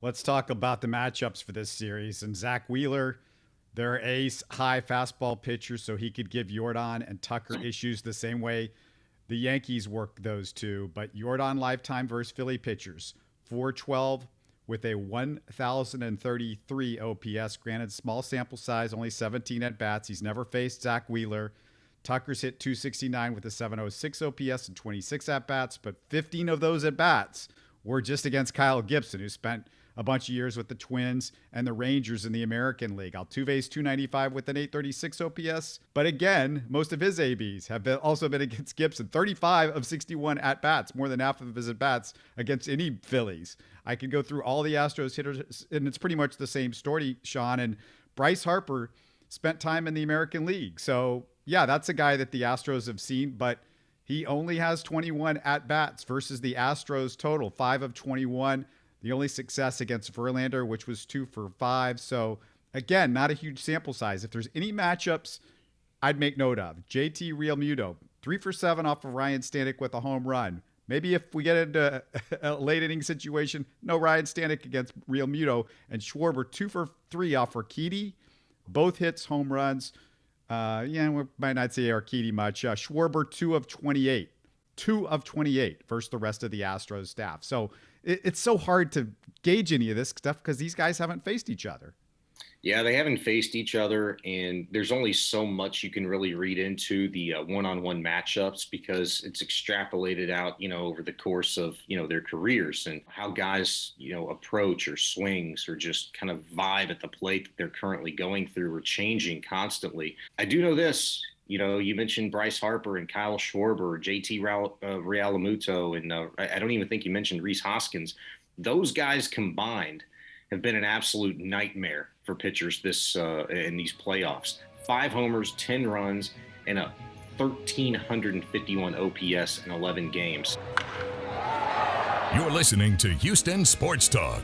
Let's talk about the matchups for this series. And Zach Wheeler, their ace, high fastball pitcher, so he could give Jordan and Tucker issues the same way the Yankees work those two. But Jordan lifetime versus Philly pitchers, 412 with a 1,033 OPS. Granted, small sample size, only 17 at bats. He's never faced Zach Wheeler. Tucker's hit 269 with a 706 OPS and 26 at bats, but 15 of those at bats were just against Kyle Gibson, who spent a bunch of years with the Twins and the Rangers in the American League. Altuve's 295 with an 836 OPS. But again, most of his ABs have also been against Gibson. 35 of 61 at-bats, more than half of his at-bats against any Phillies. I could go through all the Astros hitters, and it's pretty much the same story, Sean. And Bryce Harper spent time in the American League. So, yeah, that's a guy that the Astros have seen, but he only has 21 at-bats versus the Astros total, 5 of 21. The only success against Verlander, which was 2 for 5. So, again, not a huge sample size. If there's any matchups I'd make note of, JT Realmuto, 3 for 7 off of Ryan Stanek with a home run. Maybe if we get into a late inning situation, no Ryan Stanek against Realmuto. And Schwarber, 2 for 3 off Urquidy. Both hits, home runs. We might not say Urquidy much. Schwarber, 2 of 28. 2 of 28 versus the rest of the Astros staff. So it's so hard to gauge any of this stuff because these guys haven't faced each other. Yeah, they haven't faced each other, and there's only so much you can really read into the one-on-one matchups because it's extrapolated out, over the course of, their careers and how guys, approach or swings or just kind of vibe at the plate that they're currently going through or changing constantly. I do know this. You mentioned Bryce Harper and Kyle Schwarber, JT Realmuto, and I don't even think you mentioned Rhys Hoskins. Those guys combined have been an absolute nightmare for pitchers in these playoffs. 5 homers, 10 runs, and a 1,351 OPS in 11 games. You're listening to Houston Sports Talk.